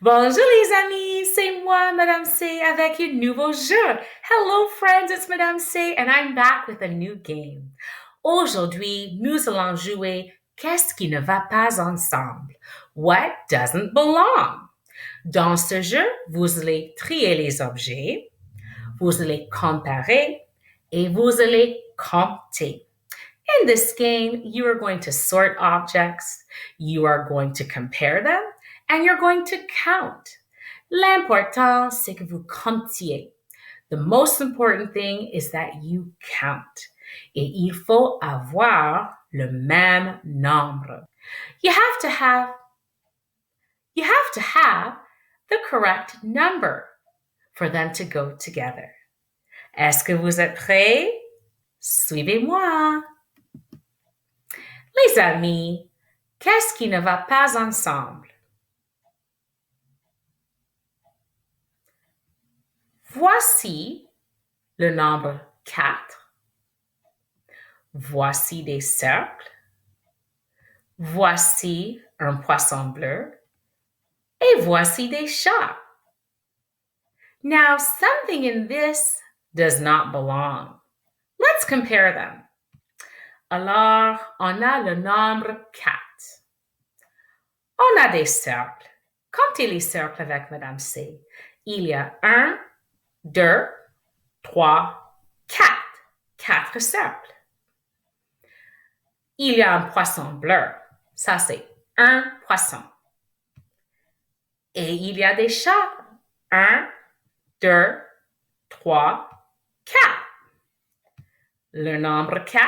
Bonjour les amis, c'est moi, Madame C, avec un nouveau jeu. Hello friends, it's Madame C, and I'm back with a new game. Aujourd'hui, nous allons jouer Qu'est-ce qui ne va pas ensemble? What doesn't belong? Dans ce jeu, vous allez trier les objets, vous allez comparer, et vous allez compter. In this game, you are going to sort objects, you are going to compare them, and you're going to count. L'important, c'est que vous comptiez. The most important thing is that you count. Et il faut avoir le même nombre. You have to have the correct number for them to go together. Est-ce que vous êtes prêts? Suivez-moi. Les amis, qu'est-ce qui ne va pas ensemble? Voici le nombre 4. Voici des cercles. Voici un poisson bleu. Et voici des chats. Now, something in this does not belong. Let's compare them. Alors, on a le nombre 4. On a des cercles. Comptez les cercles avec Madame C. Il y a 1, 2, 3, 4. 4 cercles. Il y a un poisson bleu. Ça, c'est un poisson. Et il y a des chats. 1, 2, 3, 4. Le nombre 4.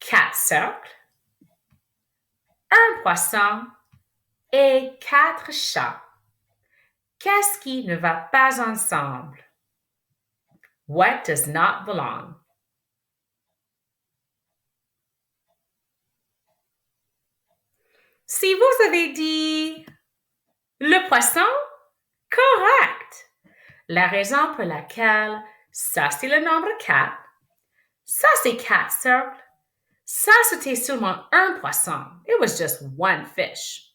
4 cercles. Un poisson et 4 chats. Qu'est-ce qui ne va pas ensemble? What does not belong? Si vous avez dit le poisson, correct. La raison pour laquelle ça c'est le nombre 4, ça c'est 4 cercles, ça c'était seulement un poisson. It was just one fish.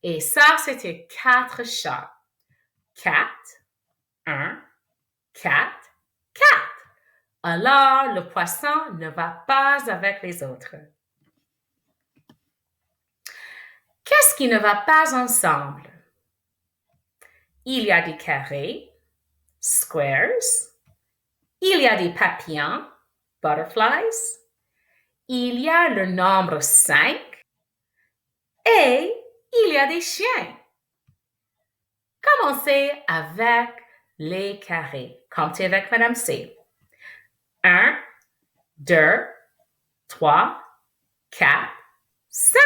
Et ça c'était 4 chats. 4, 1, 4, 4. Alors, le poisson ne va pas avec les autres. Qu'est-ce qui ne va pas ensemble? Il y a des carrés, squares. Il y a des papillons, butterflies. Il y a le nombre 5. Et il y a des chiens. Commencez avec les carrés. Comptez avec Madame C. 1, 2, 3, 4, 5.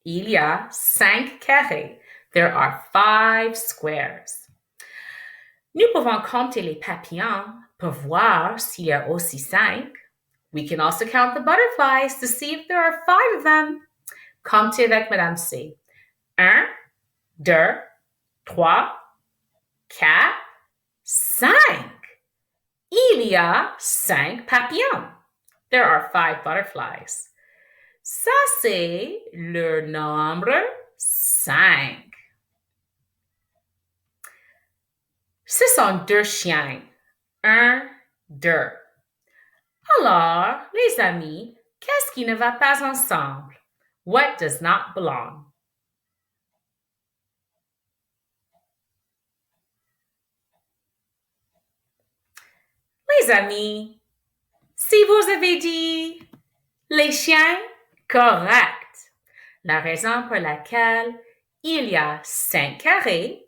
Il y a 5 carrés. There are 5 squares. Nous pouvons compter les papillons pour voir s'il y a aussi 5. We can also count the butterflies to see if there are 5 of them. Comptez avec Madame C. 1, 2, 3, 4, 5. Il y a 5 papillons. There are 5 butterflies. Ça, c'est le nombre 5. Ce sont 2 chiens. 1, 2. Alors, les amis, qu'est-ce qui ne va pas ensemble? What does not belong? Les amis, si vous avez dit les chiens, correct. La raison pour laquelle il y a 5 carrés,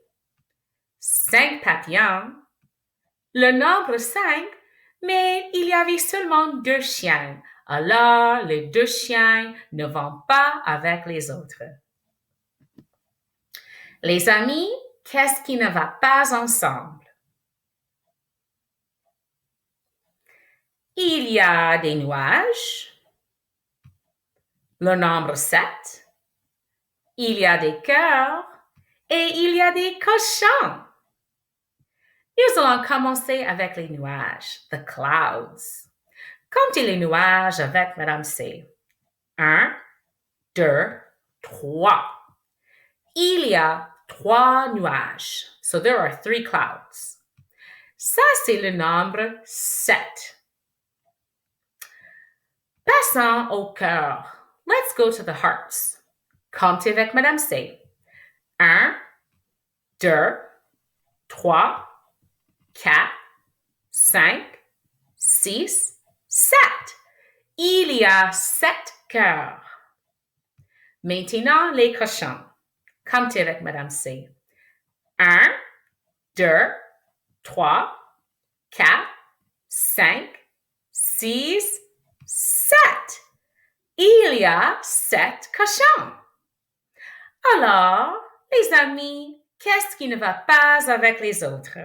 5 papillons, le nombre 5, mais il y avait seulement 2 chiens. Alors, les 2 chiens ne vont pas avec les autres. Les amis, qu'est-ce qui ne va pas ensemble? Il y a des nuages, le nombre 7, il y a des cœurs et il y a des cochons. Nous allons commencer avec les nuages, the clouds. Comptez les nuages avec Madame C. 1, 2, 3. Il y a 3 nuages. So there are 3 clouds. Ça, c'est le nombre 7. Passons au cœur. Let's go to the hearts. Comptez avec Madame C. 1, 2, 3, 4, 5, 6, 7. Il y a 7 cœurs. Maintenant, les cochons. Comptez avec Madame C. 1, 2, 3, 4, 5, 6, 7. Il y a 7 cochons. Alors, les amis, qu'est-ce qui ne va pas avec les autres?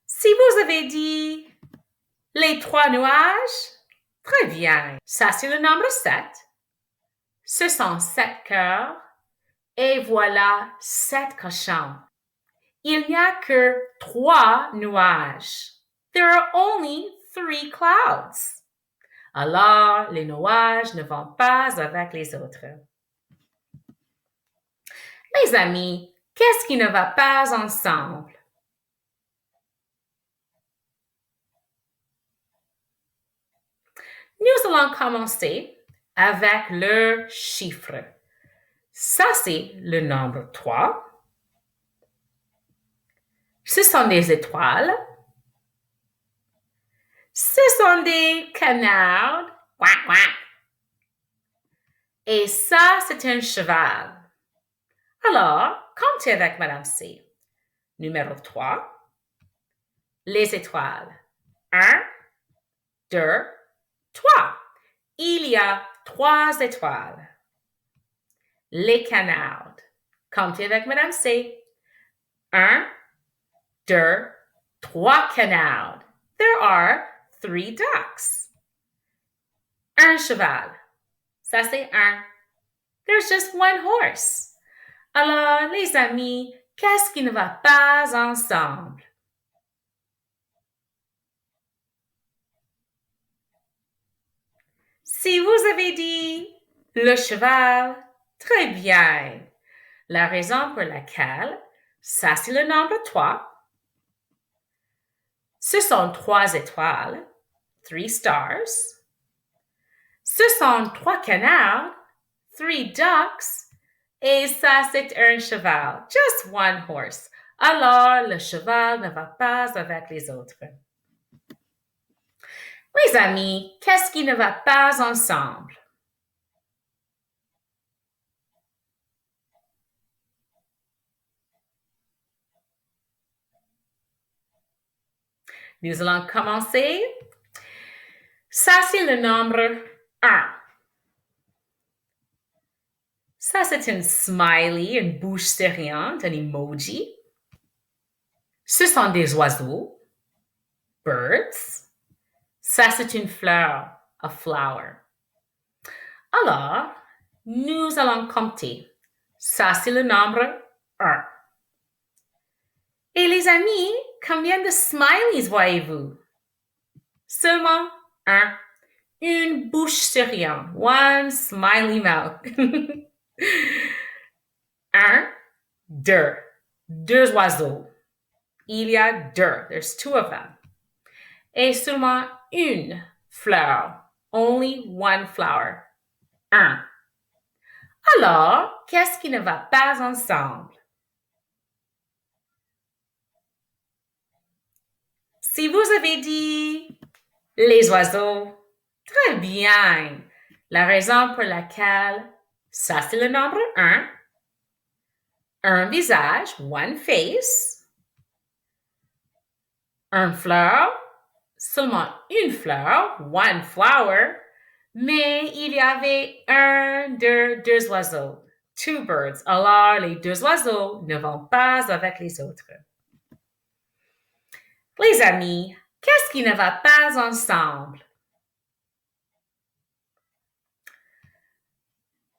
Si vous avez dit les 3 nuages, très bien. Ça, c'est le nombre 7. Ce sont 7 cœurs. Et voilà 7 cochons. Il n'y a que 3 nuages. There are only 3 clouds. Alors, les nuages ne vont pas avec les autres. Les amis, qu'est-ce qui ne va pas ensemble? Nous allons commencer avec le chiffre. Ça, c'est le nombre 3. Ce sont des étoiles. Ce sont des canards. Quack, quack. Et ça, c'est un cheval. Alors, comptez avec Madame C. Numéro 3. Les étoiles. 1, 2, 3. Il y a 3 étoiles. Les canards. Comptez avec Madame C. 1, 2, 3 canards. There are 3 ducks. Un cheval. Ça, c'est un. There's just one horse. Alors, les amis, qu'est-ce qui ne va pas ensemble? Si vous avez dit le cheval, très bien. La raison pour laquelle, ça c'est le nombre 3. Ce sont 3 étoiles, 3 stars. Ce sont 3 canards, 3 ducks. Et ça c'est un cheval, just one horse. Alors le cheval ne va pas avec les autres. Les amis, qu'est-ce qui ne va pas ensemble? Nous allons commencer. Ça, c'est le nombre 1. Ça, c'est une smiley, une bouche souriante, un emoji. Ce sont des oiseaux, birds. Ça, c'est une fleur, a flower. Alors, nous allons compter. Ça, c'est le nombre 1. Et les amis, combien de smileys voyez-vous? Seulement 1. Une bouche souriante. One smiley mouth. 1, 2. 2 oiseaux. Il y a 2. There's 2 of them. Et seulement une fleur. Only one flower. 1. Alors, qu'est-ce qui ne va pas ensemble? Si vous avez dit les oiseaux, très bien. La raison pour laquelle ça c'est le nombre 1. Un visage, one face. Un fleur, seulement une fleur, one flower. Mais il y avait 2 oiseaux. 2 birds. Alors, les 2 oiseaux ne vont pas avec les autres. Les amis, qu'est-ce qui ne va pas ensemble?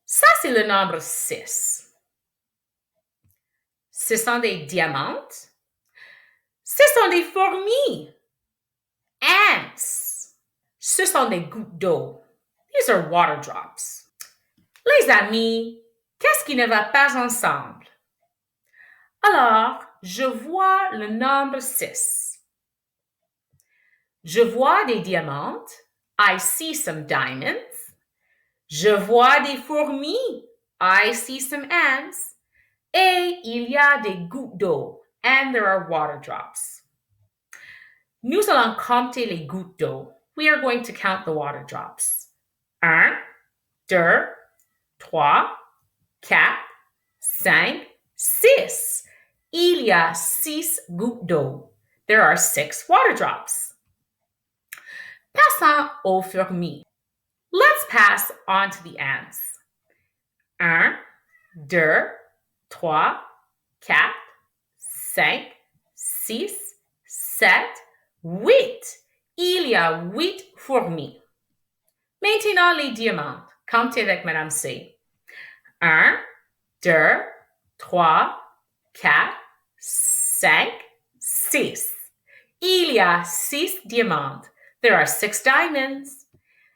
Ça, c'est le nombre 6. Ce sont des diamants. Ce sont des fourmis. Ants. Ce sont des gouttes d'eau. These are water drops. Les amis, qu'est-ce qui ne va pas ensemble? Alors, je vois le nombre 6. Je vois des diamants. I see some diamonds. Je vois des fourmis. I see some ants. Et il y a des gouttes d'eau. And there are water drops. Nous allons compter les gouttes d'eau. We are going to count the water drops. 1, 2, 3, 4, 5, 6. Il y a 6 gouttes d'eau. There are 6 water drops. Passons aux fourmis. Let's pass on to the ants. 1, 2, 3, 4, 5, 6, 7, 8. Il y a 8 fourmis. Maintenant, les diamants. Comptez avec Madame C. 1, 2, 3, 4, 5, 6. Il y a 6 diamants. There are 6 diamonds.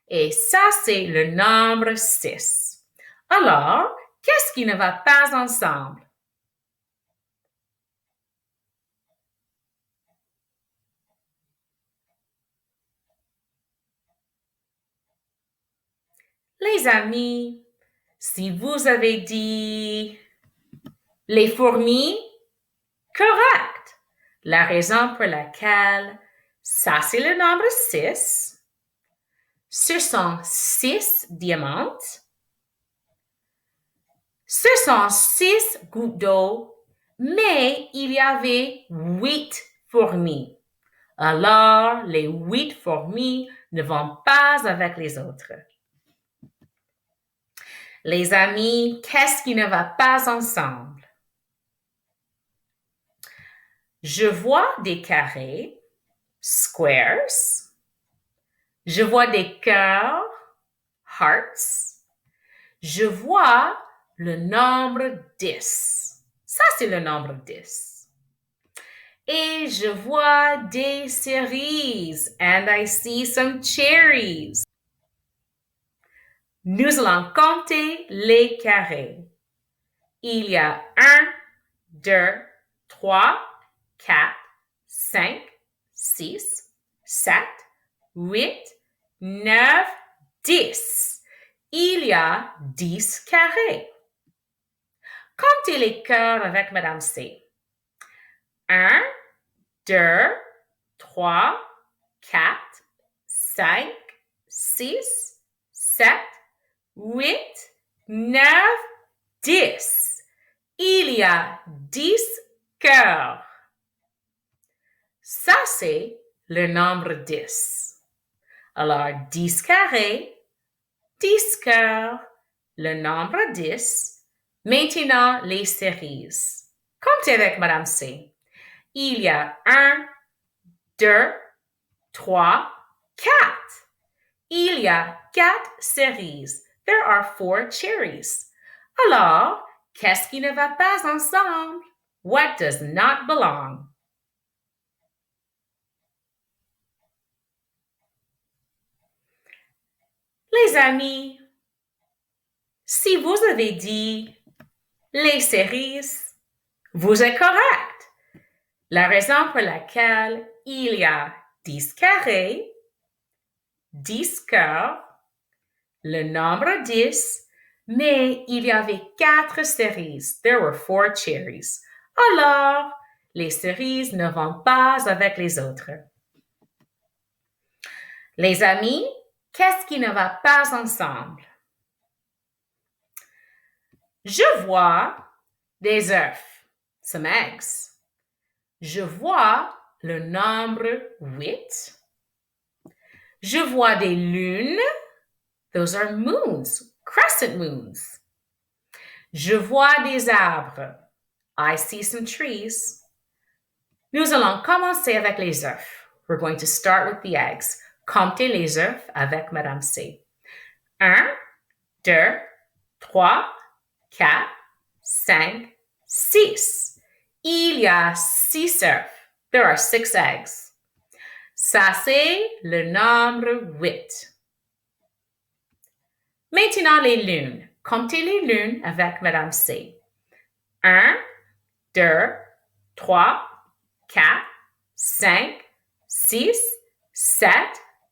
Et ça, c'est le nombre 6. Alors, qu'est-ce qui ne va pas ensemble? Les amis, si vous avez dit les fourmis, correct. La raison pour laquelle ça, c'est le nombre 6. Ce sont 6 diamants. Ce sont 6 gouttes d'eau, mais il y avait 8 fourmis. Alors, les 8 fourmis ne vont pas avec les autres. Les amis, qu'est-ce qui ne va pas ensemble? Je vois des carrés, squares. Je vois des cœurs, hearts. Je vois le nombre 10. Ça, c'est le nombre 10. Et je vois des cerises. And I see some cherries. Nous allons compter les carrés. Il y a 1, 2, 3, 4, 5, 6, 7, 8, 9, 10. Il y a 10 carrés. Comptez les cœurs avec Madame C. 1, 2, 3, 4, 5, 6, 7, 8, 9, 10. Il y a 10 cœurs. Ça, c'est le nombre 10. Alors, 10 carrés, 10 cœurs, le nombre 10. Maintenant, les cerises. Comptez avec Madame C. Il y a 1, 2, 3, 4. Il y a 4 cerises. There are 4 cherries. Alors, qu'est-ce qui ne va pas ensemble? What does not belong? Les amis, si vous avez dit les cerises, vous êtes correct. La raison pour laquelle il y a 10 carrés, 10 cœurs, le nombre 10, mais il y avait 4 cerises. There were 4 cherries. Alors, les cerises ne vont pas avec les autres. Les amis, qu'est-ce qui ne va pas ensemble? Je vois des œufs, some eggs. Je vois le nombre 8. Je vois des lunes. Those are moons, crescent moons. Je vois des arbres. I see some trees. Nous allons commencer avec les œufs. We're going to start with the eggs. Comptez les œufs avec Madame C. 1, 2, 3, 4, 5, 6. Il y a 6 œufs. There are 6 eggs. Ça, c'est le nombre 8. Maintenant, les lunes. Comptez les lunes avec Madame C. 1, 2, 3, 4, 5, 6, 7,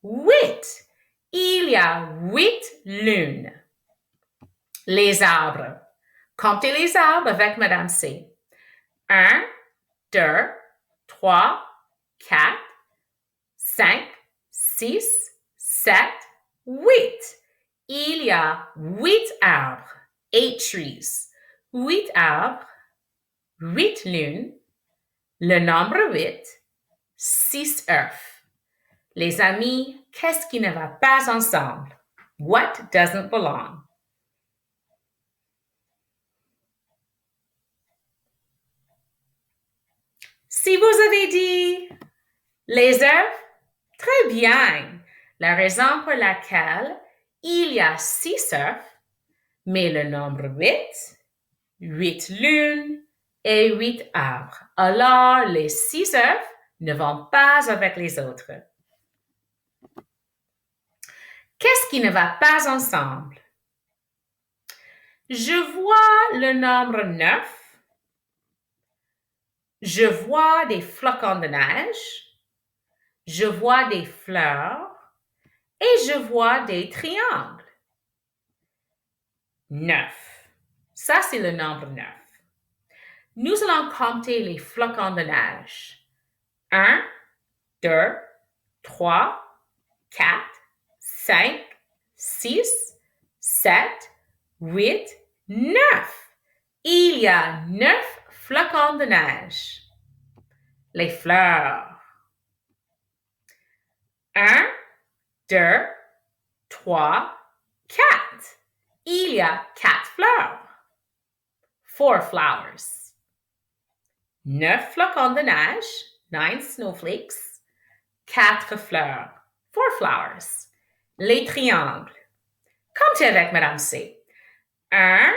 8. Il y a 8 lunes. Les arbres. Comptez les arbres avec Madame C. 1, 2, 3, 4, 5, 6, 7, 8. Il y a 8 arbres, 8 trees. 8 arbres, 8 lunes, le nombre 8, 6 œufs. Les amis, qu'est-ce qui ne va pas ensemble? What doesn't belong? Si vous avez dit les œufs, très bien. La raison pour laquelle il y a 6 œufs, mais le nombre 8, 8 lunes et 8 arbres. Alors, les 6 œufs ne vont pas avec les autres. Qu'est-ce qui ne va pas ensemble? Je vois le nombre 9. Je vois des flocons de neige. Je vois des fleurs. Et je vois des triangles. 9. Ça, c'est le nombre 9. Nous allons compter les flocons de neige. 1, 2, 3, 4, 5, 6, 7, 8, 9. Il y a 9 flocons de neige. Les fleurs. 1, 2, 3, 4. Il y a 4 fleurs. 4 flowers. 9 flocons de neige, 9 snowflakes. 4 fleurs, 4 flowers. Les triangles. Comptez avec Madame C. 1,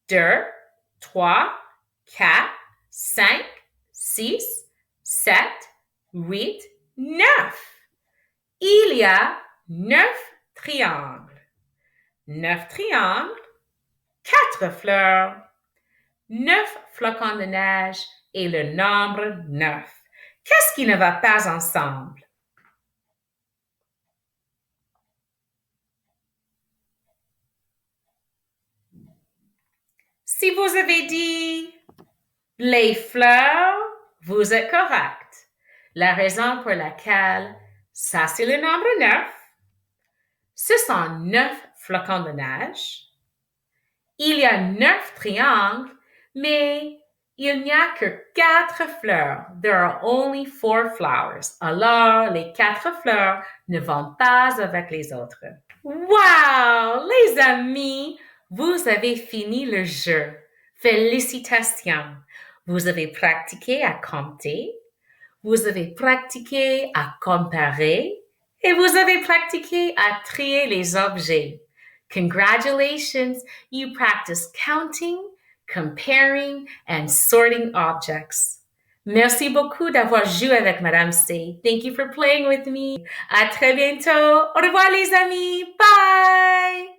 2, 3, 4, 5, 6, 7, 8, 9. Il y a 9 triangles. 9 triangles, 4 fleurs, 9 flocons de neige et le nombre 9. Qu'est-ce qui ne va pas ensemble? Si vous avez dit les fleurs, vous êtes correct. La raison pour laquelle ça c'est le nombre 9, ce sont 9 flocons de neige. Il y a 9 triangles, mais il n'y a que 4 fleurs. There are only 4 flowers. Alors, les 4 fleurs ne vont pas avec les autres. Wow! Les amis, vous avez fini le jeu. Félicitations! Vous avez pratiqué à compter, vous avez pratiqué à comparer et vous avez pratiqué à trier les objets. Congratulations! You practiced counting, comparing, and sorting objects. Merci beaucoup d'avoir joué avec Madame C. Thank you for playing with me. À très bientôt. Au revoir les amis. Bye!